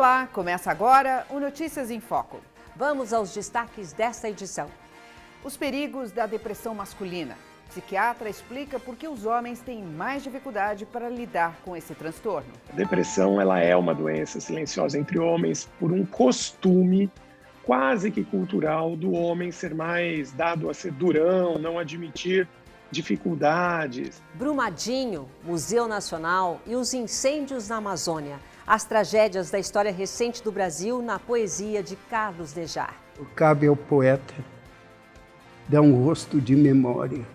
Olá, começa agora o Notícias em Foco. Vamos aos destaques desta edição. Os perigos da depressão masculina. Psiquiatra explica por que os homens têm mais dificuldade para lidar com esse transtorno. A depressão ela é uma doença silenciosa entre homens por um costume quase que cultural do homem ser mais dado a ser durão, não admitir dificuldades. Brumadinho, Museu Nacional e os incêndios na Amazônia. As tragédias da história recente do Brasil na poesia de Carlos Nejar. Cabe ao poeta dar um rosto de memória.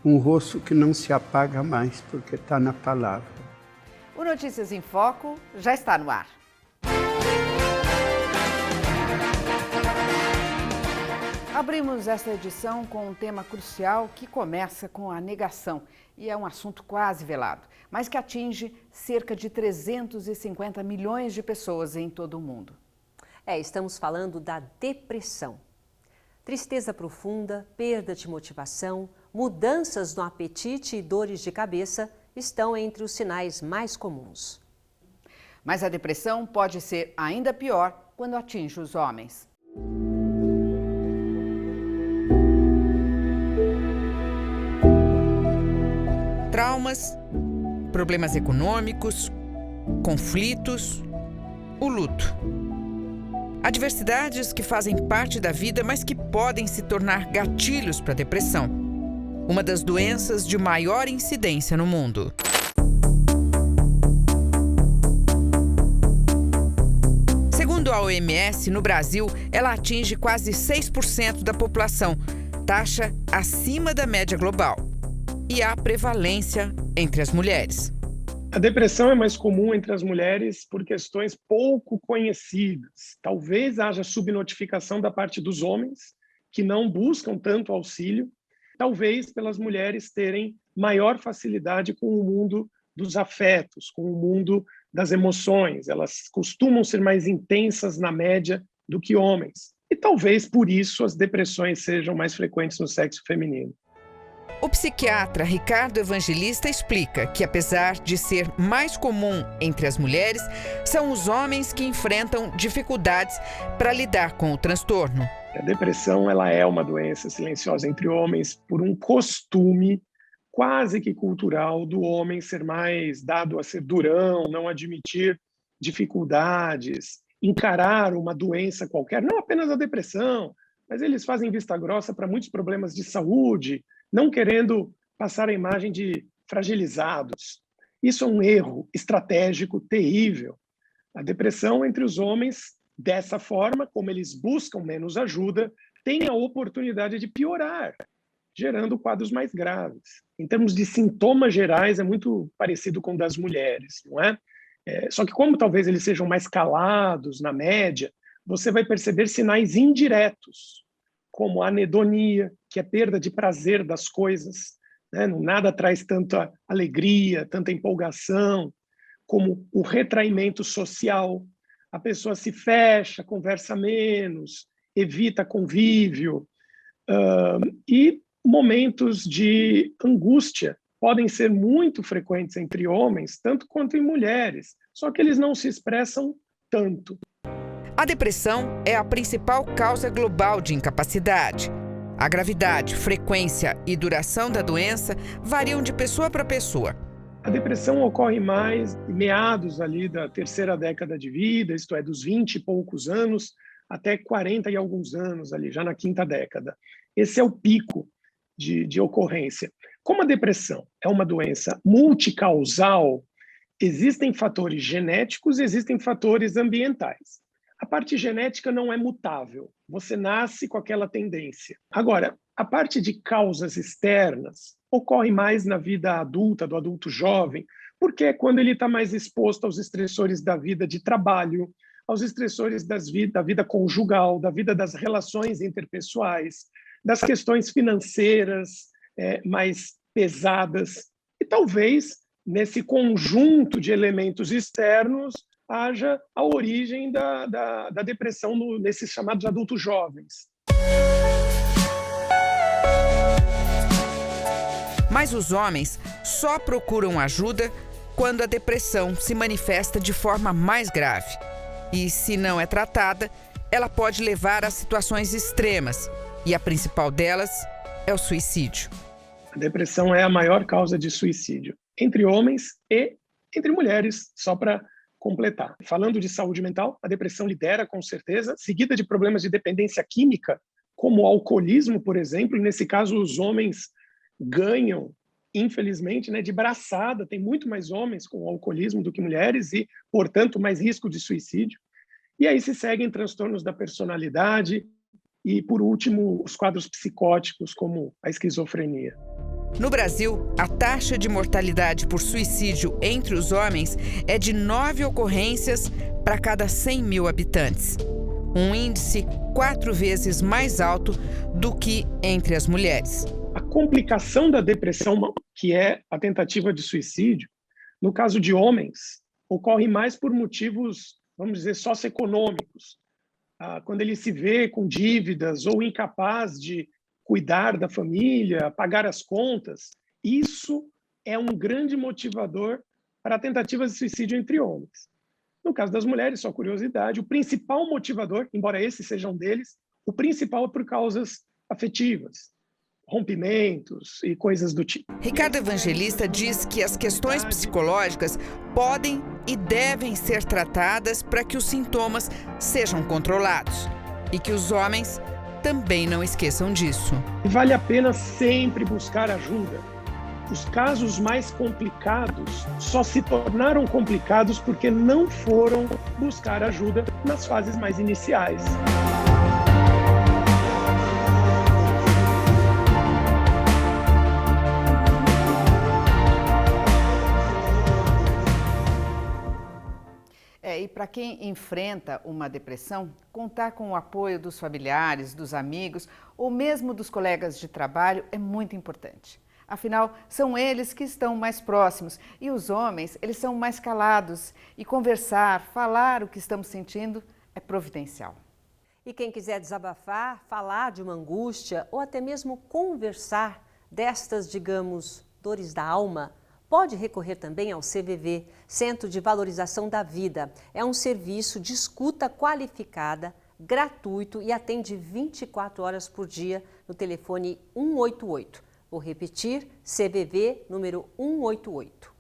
Um rosto que não se apaga mais, porque está na palavra. O Notícias em Foco já está no ar. Abrimos esta edição com um tema crucial que começa com a negação. E é um assunto quase velado, mas que atinge cerca de 350 milhões de pessoas em todo o mundo. Estamos falando da depressão. Tristeza profunda, perda de motivação, mudanças no apetite e dores de cabeça estão entre os sinais mais comuns. Mas a depressão pode ser ainda pior quando atinge os homens. Traumas, problemas econômicos, conflitos, o luto. Adversidades que fazem parte da vida, mas que podem se tornar gatilhos para a depressão. Uma das doenças de maior incidência no mundo. Segundo a OMS, no Brasil, ela atinge quase 6% da população, taxa acima da média global. E há prevalência entre as mulheres. A depressão é mais comum entre as mulheres por questões pouco conhecidas. Talvez haja subnotificação da parte dos homens, que não buscam tanto auxílio. Talvez pelas mulheres terem maior facilidade com o mundo dos afetos, com o mundo das emoções. Elas costumam ser mais intensas na média do que homens. E talvez por isso as depressões sejam mais frequentes no sexo feminino. O psiquiatra Ricardo Evangelista explica que, apesar de ser mais comum entre as mulheres, são os homens que enfrentam dificuldades para lidar com o transtorno. A depressão ela é uma doença silenciosa entre homens por um costume quase que cultural do homem ser mais dado a ser durão, não admitir dificuldades, encarar uma doença qualquer, não apenas a depressão, mas eles fazem vista grossa para muitos problemas de saúde, não querendo passar a imagem de fragilizados. Isso é um erro estratégico terrível. A depressão entre os homens, dessa forma, como eles buscam menos ajuda, tem a oportunidade de piorar, gerando quadros mais graves. Em termos de sintomas gerais, é muito parecido com o das mulheres, não é? Só que como talvez eles sejam mais calados na média, você vai perceber sinais indiretos, como a anedonia, que é perda de prazer das coisas, né? Nada traz tanta alegria, tanta empolgação, como o retraimento social. A pessoa se fecha, conversa menos, evita convívio. E momentos de angústia podem ser muito frequentes entre homens, tanto quanto em mulheres, só que eles não se expressam tanto. A depressão é a principal causa global de incapacidade. A gravidade, frequência e duração da doença variam de pessoa para pessoa. A depressão ocorre mais em meados ali da terceira década de vida, isto é, dos 20 e poucos anos até 40 e alguns anos, ali, já na quinta década. Esse é o pico de ocorrência. Como a depressão é uma doença multicausal, existem fatores genéticos e existem fatores ambientais. A parte genética não é mutável, você nasce com aquela tendência. Agora, a parte de causas externas ocorre mais na vida adulta, do adulto jovem, porque é quando ele está mais exposto aos estressores da vida de trabalho, aos estressores da vida conjugal, da vida das relações interpessoais, das questões financeiras mais pesadas. E talvez, nesse conjunto de elementos externos, haja a origem da depressão nesses chamados adultos jovens. Mas os homens só procuram ajuda quando a depressão se manifesta de forma mais grave. E, se não é tratada, ela pode levar a situações extremas. E a principal delas é o suicídio. A depressão é a maior causa de suicídio entre homens e entre mulheres, só para completar. Falando de saúde mental, a depressão lidera com certeza, seguida de problemas de dependência química, como o alcoolismo, por exemplo. Nesse caso, os homens ganham, infelizmente, de braçada. Tem muito mais homens com alcoolismo do que mulheres e, portanto, mais risco de suicídio. E aí se seguem transtornos da personalidade e, por último, os quadros psicóticos, como a esquizofrenia. No Brasil, a taxa de mortalidade por suicídio entre os homens é de 9 ocorrências para cada 100 mil habitantes. Um índice 4 vezes mais alto do que entre as mulheres. A complicação da depressão, que é a tentativa de suicídio, no caso de homens, ocorre mais por motivos, vamos dizer, socioeconômicos. Quando ele se vê com dívidas ou incapaz de cuidar da família, pagar as contas, isso é um grande motivador para tentativas de suicídio entre homens. No caso das mulheres, só curiosidade, o principal motivador, embora esse seja um deles, o principal é por causas afetivas, rompimentos e coisas do tipo. Ricardo Evangelista diz que as questões psicológicas podem e devem ser tratadas para que os sintomas sejam controlados e que os homens também não esqueçam disso. Vale a pena sempre buscar ajuda. Os casos mais complicados só se tornaram complicados porque não foram buscar ajuda nas fases mais iniciais. E para quem enfrenta uma depressão, contar com o apoio dos familiares, dos amigos ou mesmo dos colegas de trabalho é muito importante. Afinal, são eles que estão mais próximos e os homens, eles são mais calados e conversar, falar o que estamos sentindo é providencial. E quem quiser desabafar, falar de uma angústia ou até mesmo conversar destas, digamos, dores da alma, pode recorrer também ao CVV, Centro de Valorização da Vida. É um serviço de escuta qualificada, gratuito e atende 24 horas por dia no telefone 188. Vou repetir, CVV número 188.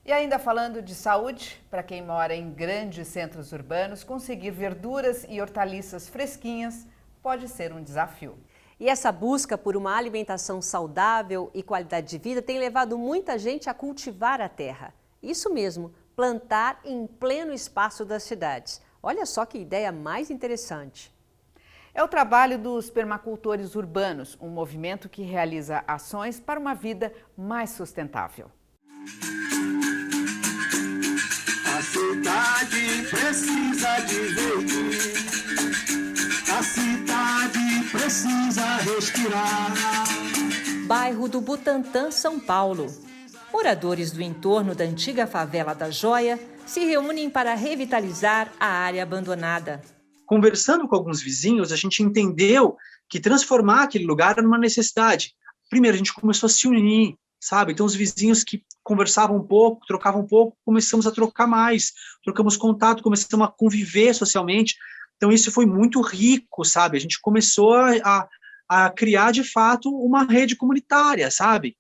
E ainda falando de saúde, para quem mora em grandes centros urbanos, conseguir verduras e hortaliças fresquinhas pode ser um desafio. E essa busca por uma alimentação saudável e qualidade de vida tem levado muita gente a cultivar a terra. Isso mesmo, plantar em pleno espaço das cidades. Olha só que ideia mais interessante. É o trabalho dos permacultores urbanos, um movimento que realiza ações para uma vida mais sustentável. A cidade precisa de verde. A cidade precisa respirar. Bairro do Butantã, São Paulo. Moradores do entorno da antiga favela da Joia se reúnem para revitalizar a área abandonada. Conversando com alguns vizinhos, a gente entendeu que transformar aquele lugar era uma necessidade. Primeiro, a gente começou a se unir, sabe? Então, os vizinhos que conversavam um pouco, trocavam um pouco, começamos a trocar mais, trocamos contato, começamos a conviver socialmente. Então, isso foi muito rico, sabe? A gente começou a criar, de fato, uma rede comunitária, sabe?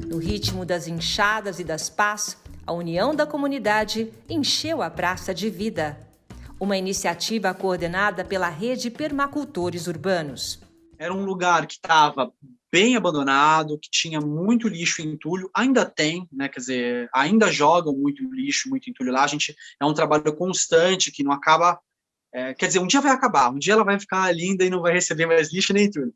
No ritmo das enxadas e das pás, a união da comunidade encheu a Praça de Vida. Uma iniciativa coordenada pela Rede Permacultores Urbanos. Era um lugar que estava bem abandonado, que tinha muito lixo e entulho, ainda tem, né? Quer dizer, ainda jogam muito lixo, muito entulho lá. A gente é um trabalho constante que não acaba. Quer dizer, um dia vai acabar, um dia ela vai ficar linda e não vai receber mais lixo nem entulho.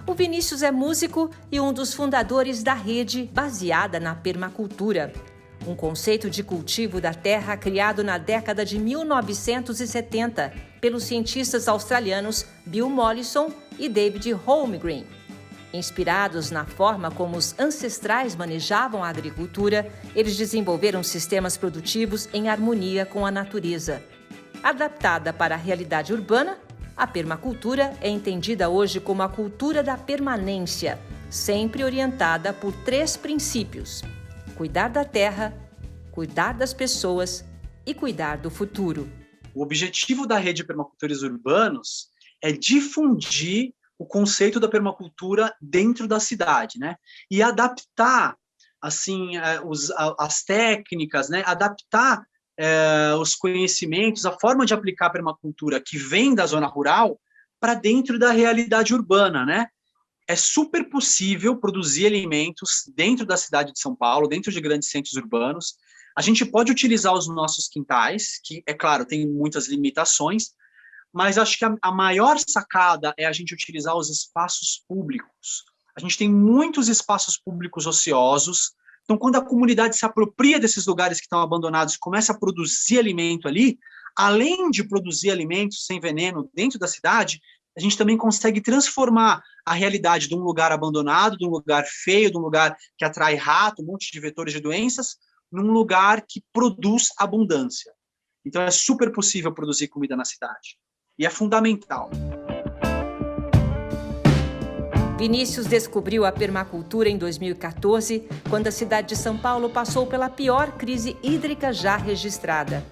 O Vinícius é músico e um dos fundadores da rede baseada na permacultura. Um conceito de cultivo da terra criado na década de 1970 pelos cientistas australianos Bill Mollison e David Holmgren. Inspirados na forma como os ancestrais manejavam a agricultura, eles desenvolveram sistemas produtivos em harmonia com a natureza. Adaptada para a realidade urbana, a permacultura é entendida hoje como a cultura da permanência, sempre orientada por 3 princípios: cuidar da terra, cuidar das pessoas e cuidar do futuro. O objetivo da rede de permacultores urbanos é difundir o conceito da permacultura dentro da cidade, né? E adaptar, assim, as técnicas, né? Adaptar os conhecimentos, a forma de aplicar a permacultura que vem da zona rural para dentro da realidade urbana, né? É super possível produzir alimentos dentro da cidade de São Paulo, dentro de grandes centros urbanos. A gente pode utilizar os nossos quintais, que, é claro, tem muitas limitações, mas acho que a maior sacada é a gente utilizar os espaços públicos. A gente tem muitos espaços públicos ociosos, então quando a comunidade se apropria desses lugares que estão abandonados e começa a produzir alimento ali, além de produzir alimentos sem veneno dentro da cidade, a gente também consegue transformar a realidade de um lugar abandonado, de um lugar feio, de um lugar que atrai rato, um monte de vetores de doenças, num lugar que produz abundância. Então é super possível produzir comida na cidade. E é fundamental. Vinícius descobriu a permacultura em 2014, quando a cidade de São Paulo passou pela pior crise hídrica já registrada.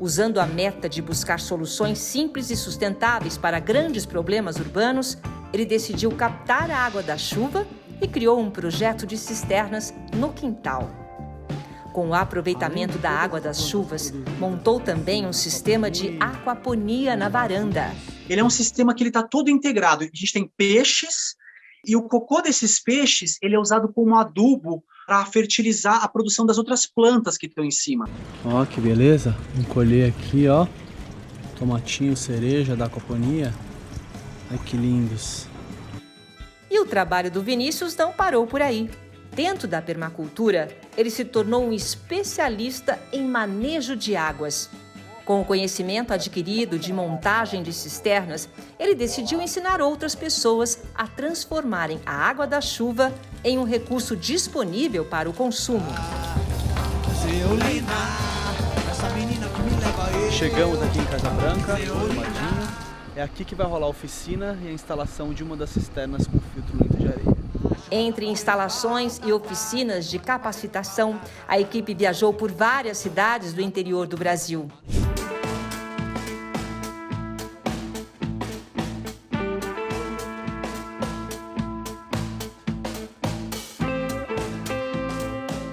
Usando a meta de buscar soluções simples e sustentáveis para grandes problemas urbanos, ele decidiu captar a água da chuva e criou um projeto de cisternas no quintal. Com o aproveitamento da água das chuvas, montou também um sistema de aquaponia na varanda. Ele é um sistema que está todo integrado. A gente tem peixes, e o cocô desses peixes ele é usado como adubo para fertilizar a produção das outras plantas que estão em cima. Ó, que beleza. Vamos colher aqui, ó. Tomatinho, cereja da aquaponia. Ai, que lindos. E o trabalho do Vinícius não parou por aí. Dentro da permacultura, ele se tornou um especialista em manejo de águas. Com o conhecimento adquirido de montagem de cisternas, ele decidiu ensinar outras pessoas a transformarem a água da chuva em um recurso disponível para o consumo. Chegamos aqui em Casa Branca, no Madinho. É aqui que vai rolar a oficina e a instalação de uma das cisternas com filtro limpo de areia. Entre instalações e oficinas de capacitação, a equipe viajou por várias cidades do interior do Brasil.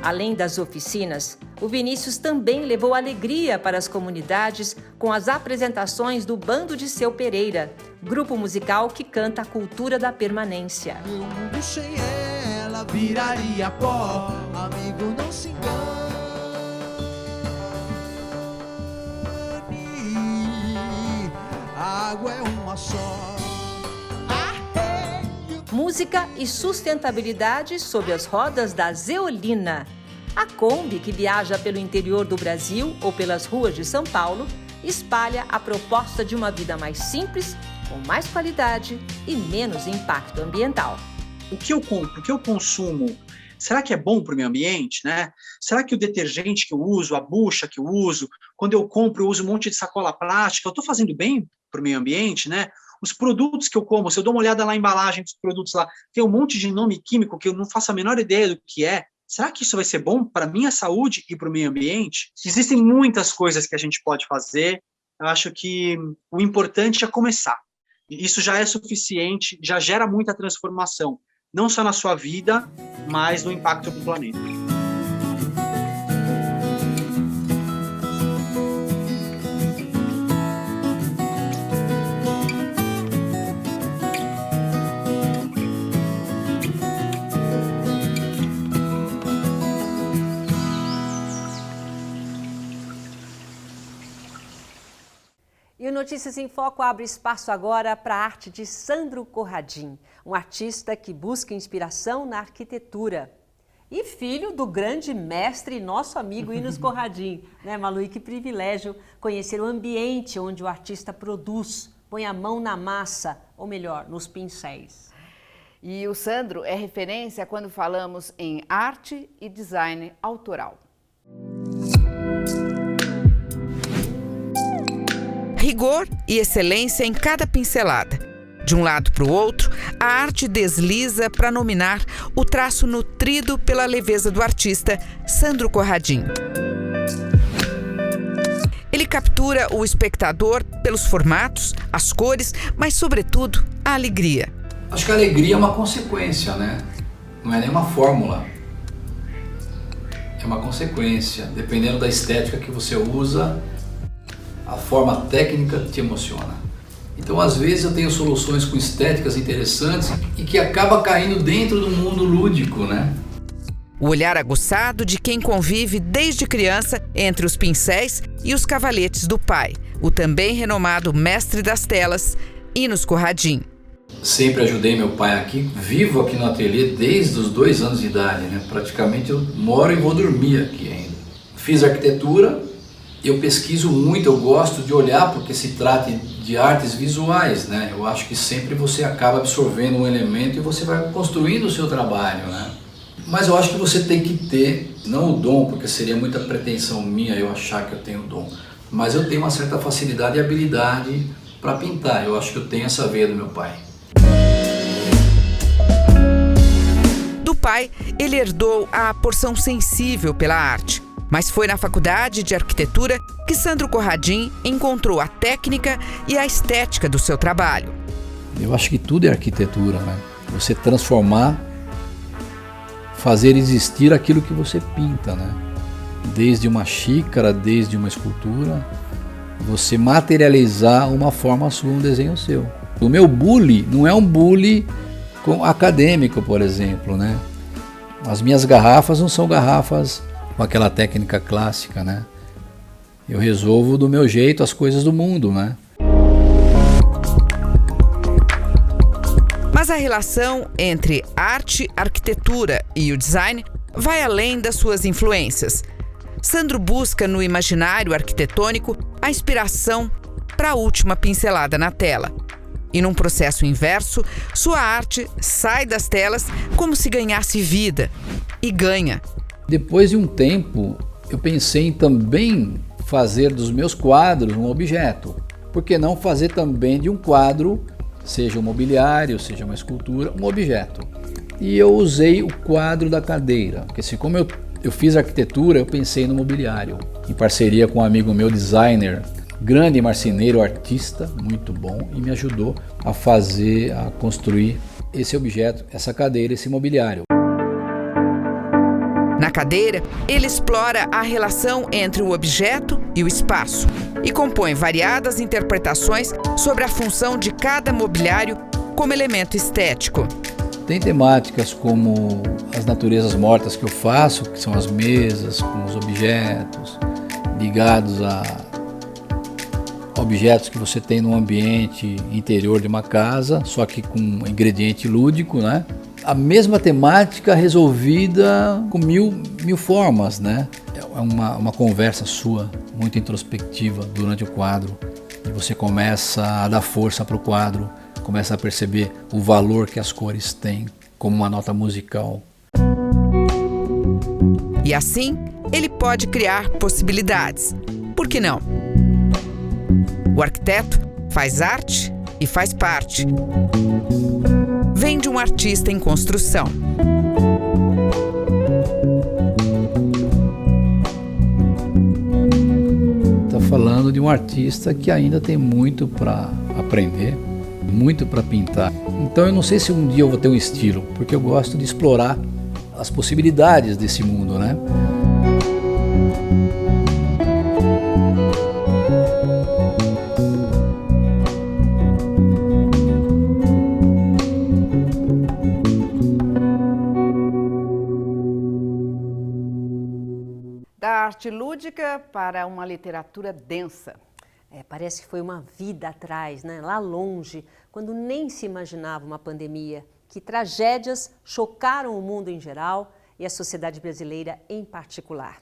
Além das oficinas, o Vinícius também levou alegria para as comunidades com as apresentações do Bando de Seu Pereira, grupo musical que canta a cultura da permanência. Meu mundo sem ela viraria pó, amigo, não se engane, a água é uma só. Música e sustentabilidade sob as rodas da Zeolina. A Kombi, que viaja pelo interior do Brasil ou pelas ruas de São Paulo, espalha a proposta de uma vida mais simples, com mais qualidade e menos impacto ambiental. O que eu compro, o que eu consumo, será que é bom para o meio ambiente, né? Será que o detergente que eu uso, a bucha que eu uso, quando eu compro eu uso um monte de sacola plástica, eu estou fazendo bem para o meio ambiente, né? Os produtos que eu como, se eu dou uma olhada na embalagem dos produtos lá, tem um monte de nome químico que eu não faço a menor ideia do que é. Será que isso vai ser bom para a minha saúde e para o meio ambiente? Existem muitas coisas que a gente pode fazer. Eu acho que o importante é começar. Isso já é suficiente, já gera muita transformação, não só na sua vida, mas no impacto do planeta. E o Notícias em Foco abre espaço agora para a arte de Sandro Corradin, um artista que busca inspiração na arquitetura. E filho do grande mestre e nosso amigo Enos Corradin, né, Malu? E que privilégio conhecer o ambiente onde o artista produz, põe a mão na massa, ou melhor, nos pincéis. E o Sandro é referência quando falamos em arte e design autoral. Rigor e excelência em cada pincelada. De um lado para o outro, a arte desliza para nominar o traço nutrido pela leveza do artista Sandro Corradin. Ele captura o espectador pelos formatos, as cores, mas, sobretudo, a alegria. Acho que a alegria é uma consequência, né? Não é nenhuma fórmula. É uma consequência. Dependendo da estética que você usa, a forma técnica te emociona. Então, às vezes, eu tenho soluções com estéticas interessantes e que acaba caindo dentro do mundo lúdico, né? O olhar aguçado de quem convive desde criança entre os pincéis e os cavaletes do pai, o também renomado mestre das telas, Inos Corradin. Sempre ajudei meu pai aqui, vivo aqui no ateliê desde os 2 anos de idade, né? Praticamente eu moro e vou dormir aqui ainda. Fiz arquitetura, eu pesquiso muito, eu gosto de olhar porque se trata de artes visuais, né? Eu acho que sempre você acaba absorvendo um elemento e você vai construindo o seu trabalho, né? Mas eu acho que você tem que ter, não o dom, porque seria muita pretensão minha eu achar que eu tenho dom, mas eu tenho uma certa facilidade e habilidade para pintar. Eu acho que eu tenho essa veia do meu pai. Do pai, ele herdou a porção sensível pela arte. Mas foi na faculdade de arquitetura que Sandro Corradin encontrou a técnica e a estética do seu trabalho. Eu acho que tudo é arquitetura, né? Você transformar, fazer existir aquilo que você pinta, né? Desde uma xícara, desde uma escultura, você materializar uma forma sua, um desenho seu. O meu bully não é um bully acadêmico, por exemplo, né? As minhas garrafas não são garrafas com aquela técnica clássica, né? Eu resolvo do meu jeito as coisas do mundo, né? Mas a relação entre arte, arquitetura e o design vai além das suas influências. Sandro busca no imaginário arquitetônico a inspiração para a última pincelada na tela. E num processo inverso, sua arte sai das telas como se ganhasse vida. E ganha. Depois de um tempo, eu pensei em também fazer dos meus quadros um objeto. Por que não fazer também de um quadro, seja um mobiliário, seja uma escultura, um objeto? E eu usei o quadro da cadeira, porque assim, como eu fiz arquitetura, eu pensei no mobiliário. Em parceria com um amigo meu, designer, grande marceneiro, artista, muito bom, e me ajudou a construir esse objeto, essa cadeira, esse mobiliário. Na cadeira, ele explora a relação entre o objeto e o espaço e compõe variadas interpretações sobre a função de cada mobiliário como elemento estético. Tem temáticas como as naturezas mortas que eu faço, que são as mesas com os objetos ligados a objetos que você tem no ambiente interior de uma casa, só que com um ingrediente lúdico, né? A mesma temática resolvida com mil formas, né? É uma conversa sua, muito introspectiva durante o quadro. E você começa a dar força para o quadro, começa a perceber o valor que as cores têm como uma nota musical. E assim, ele pode criar possibilidades. Por que não? O arquiteto faz arte e faz parte. Vem de um artista em construção. Está falando de um artista que ainda tem muito para aprender, muito para pintar. Então eu não sei se um dia eu vou ter um estilo, porque eu gosto de explorar as possibilidades desse mundo, né? Da arte lúdica para uma literatura densa. Parece que foi uma vida atrás, né? Lá longe, quando nem se imaginava uma pandemia, que tragédias chocaram o mundo em geral e a sociedade brasileira em particular.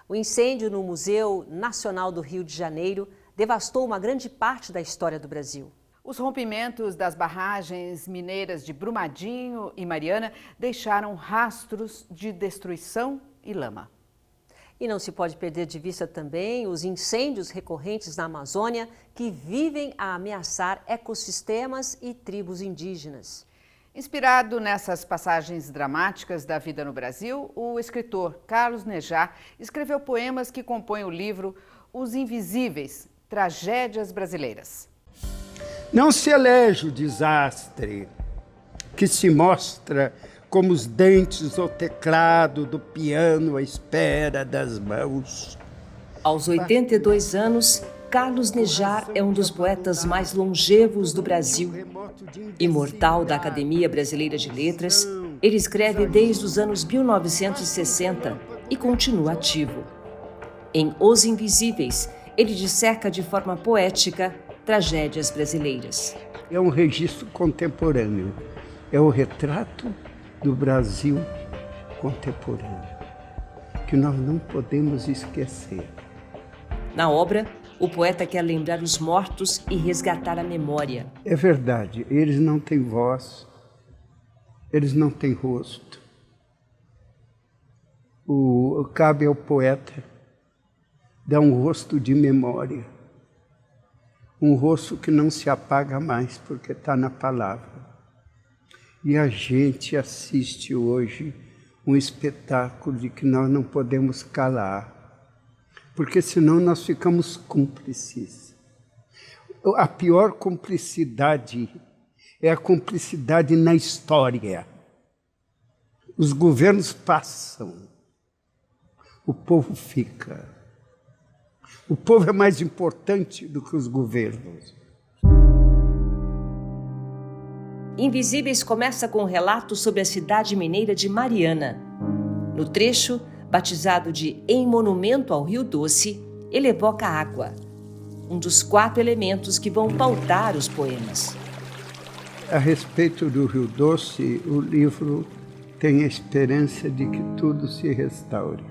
O incêndio no Museu Nacional do Rio de Janeiro devastou uma grande parte da história do Brasil. Os rompimentos das barragens mineiras de Brumadinho e Mariana deixaram rastros de destruição e lama. E não se pode perder de vista também os incêndios recorrentes na Amazônia que vivem a ameaçar ecossistemas e tribos indígenas. Inspirado nessas passagens dramáticas da vida no Brasil, o escritor Carlos Nejar escreveu poemas que compõem o livro Os Invisíveis, Tragédias Brasileiras. Não se elege o desastre que se mostra como os dentes ou teclado do piano à espera das mãos. Aos 82 anos, Carlos Nejar é um dos poetas mais longevos do Brasil. Imortal da Academia Brasileira de Letras, ele escreve desde os anos 1960 e continua ativo. Em Os Invisíveis, ele disseca de forma poética tragédias brasileiras. É um registro contemporâneo, é o retrato do Brasil contemporâneo, que nós não podemos esquecer. Na obra, o poeta quer lembrar os mortos e resgatar a memória. É verdade, eles não têm voz, eles não têm rosto. Cabe ao poeta dar um rosto de memória, um rosto que não se apaga mais porque está na palavra. E a gente assiste hoje um espetáculo de que nós não podemos calar, porque senão nós ficamos cúmplices. A pior cumplicidade é a cumplicidade na história. Os governos passam, o povo fica. O povo é mais importante do que os governos. Invisíveis começa com um relato sobre a cidade mineira de Mariana. No trecho, batizado de Em Monumento ao Rio Doce, ele evoca a água, um dos 4 elementos que vão pautar os poemas. A respeito do Rio Doce, o livro tem a esperança de que tudo se restaure.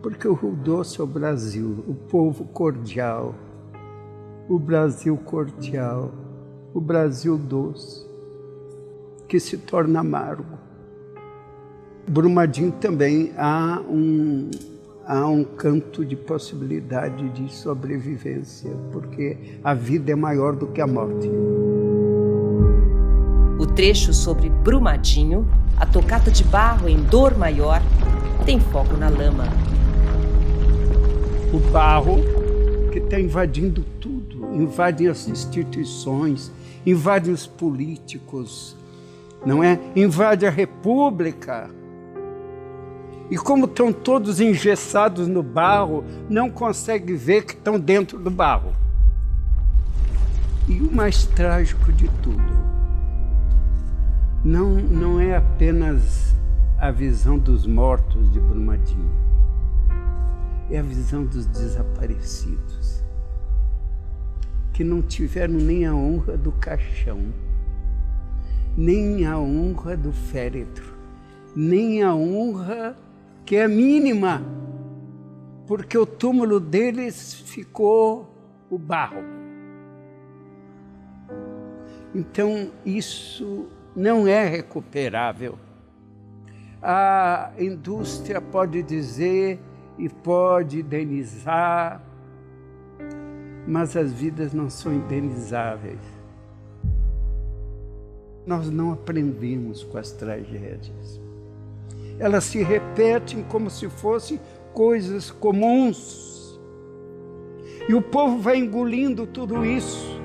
Porque o Rio Doce é o Brasil, o povo cordial, o Brasil cordial, o Brasil doce, que se torna amargo. Brumadinho também há um canto de possibilidade de sobrevivência, porque a vida é maior do que a morte. O trecho sobre Brumadinho, a tocata de barro em Dor Maior, tem foco na lama. O barro que está invadindo tudo, invade as instituições, invade os políticos, não é? Invade a república. E como estão todos engessados no barro, não consegue ver que estão dentro do barro. E o mais trágico de tudo, não é apenas a visão dos mortos de Brumadinho, é a visão dos desaparecidos, que não tiveram nem a honra do caixão, nem a honra do féretro, nem a honra que é mínima, porque o túmulo deles ficou o barro. Então, isso não é recuperável. A indústria pode dizer e pode indenizar, mas as vidas não são indenizáveis. Nós não aprendemos com as tragédias. Elas se repetem como se fossem coisas comuns. E o povo vai engolindo tudo isso.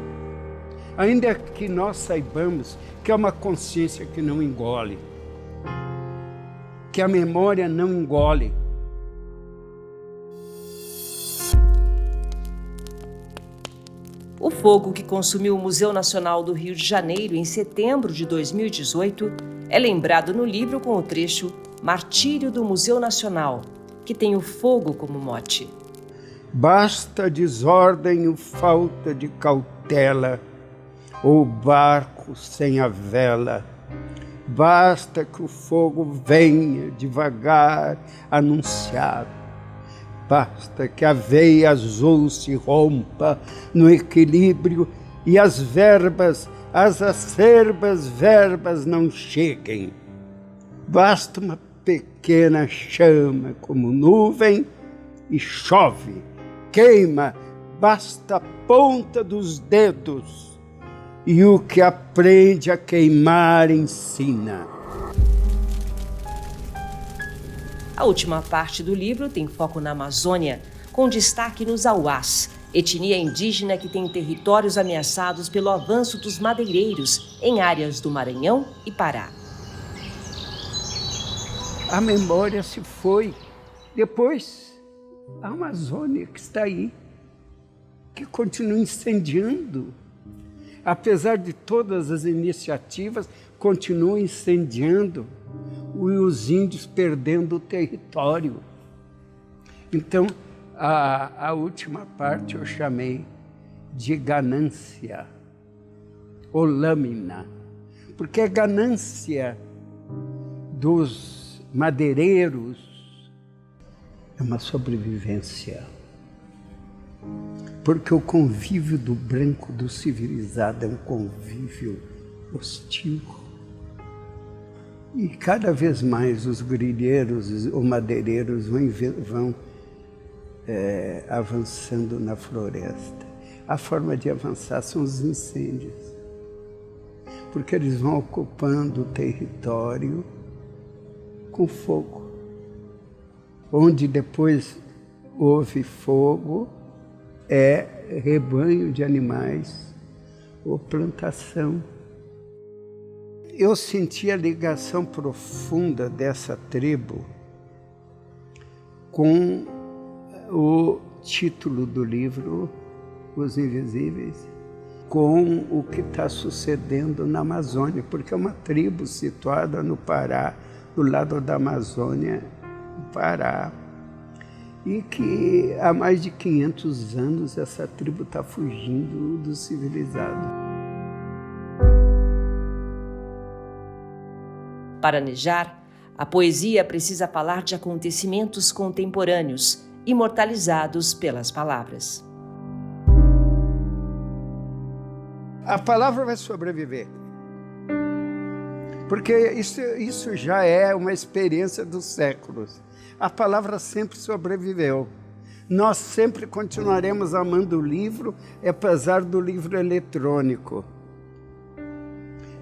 Ainda que nós saibamos que é uma consciência que não engole, que a memória não engole. O fogo que consumiu o Museu Nacional do Rio de Janeiro em setembro de 2018 é lembrado no livro com o trecho Martírio do Museu Nacional, que tem o fogo como mote. Basta desordem ou falta de cautela, ou barco sem a vela. Basta que o fogo venha devagar anunciado. Basta que a veia azul se rompa no equilíbrio e as verbas, as acerbas verbas não cheguem. Basta uma pequena pequena chama como nuvem e chove, queima, basta a ponta dos dedos, e o que aprende a queimar ensina. A última parte do livro tem foco na Amazônia, com destaque nos Auás, etnia indígena que tem territórios ameaçados pelo avanço dos madeireiros em áreas do Maranhão e Pará. A memória se foi. Depois, a Amazônia que está aí, que continua incendiando. Apesar de todas as iniciativas, continua incendiando. E os índios perdendo o território. Então, a última parte eu chamei de ganância, ou lâmina, porque a ganância dos madeireiros é uma sobrevivência. Porque o convívio do branco, do civilizado, é um convívio hostil. E cada vez mais os grileiros ou madeireiros vão avançando na floresta. A forma de avançar são os incêndios, porque eles vão ocupando o território com fogo. Onde depois houve fogo, é rebanho de animais ou plantação. Eu senti a ligação profunda dessa tribo com o título do livro, Os Invisíveis, com o que está sucedendo na Amazônia, porque é uma tribo situada no Pará, do lado da Amazônia, no Pará, e que há mais de 500 anos essa tribo está fugindo do civilizado. Para Nejar, a poesia precisa falar de acontecimentos contemporâneos, imortalizados pelas palavras. A palavra vai sobreviver, porque isso já é uma experiência dos séculos. A palavra sempre sobreviveu. Nós sempre continuaremos amando o livro, apesar do livro eletrônico.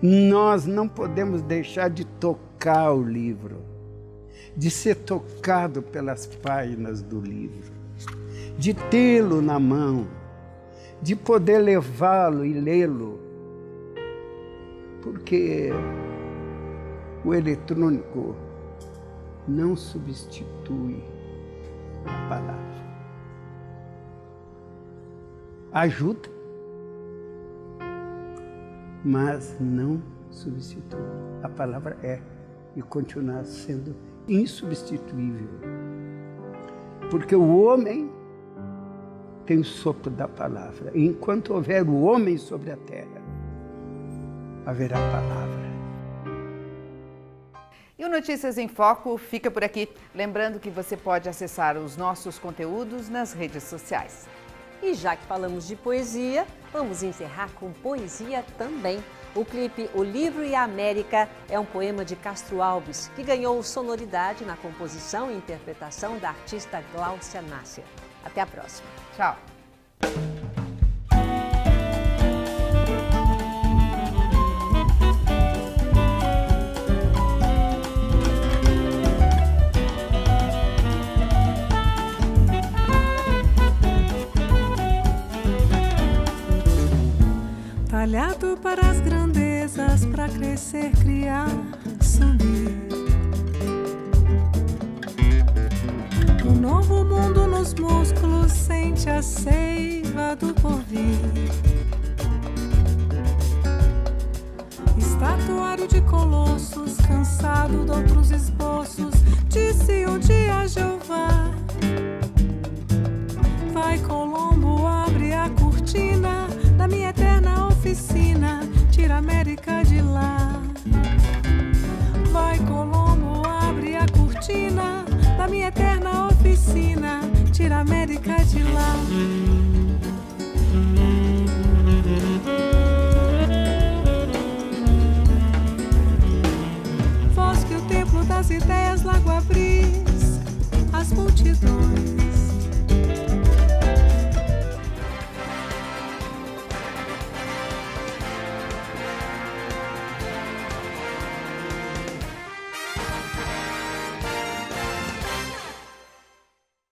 Nós não podemos deixar de tocar o livro, de ser tocado pelas páginas do livro, de tê-lo na mão, de poder levá-lo e lê-lo, porque o eletrônico não substitui a palavra. Ajuda, mas não substitui. A palavra é e continuar sendo insubstituível. Porque o homem tem o sopro da palavra. E enquanto houver o homem sobre a terra, haverá palavra. E o Notícias em Foco fica por aqui. Lembrando que você pode acessar os nossos conteúdos nas redes sociais. E já que falamos de poesia, vamos encerrar com poesia também. O clipe O Livro e a América é um poema de Castro Alves, que ganhou sonoridade na composição e interpretação da artista Gláucia Nácia. Até a próxima. Tchau. Talhado para as grandezas, para crescer, criar, subir. Um novo mundo nos músculos sente a seiva do porvir. Estatuário de colossos, cansado de outros esboços, disse um dia Jeová. Vai Colombo, abre a cortina da minha eterna oficina, tira a América de lá. Vai Colombo, abre a cortina da minha eterna oficina, tira a América de lá. Voz que o templo das ideias, Lago Abrir.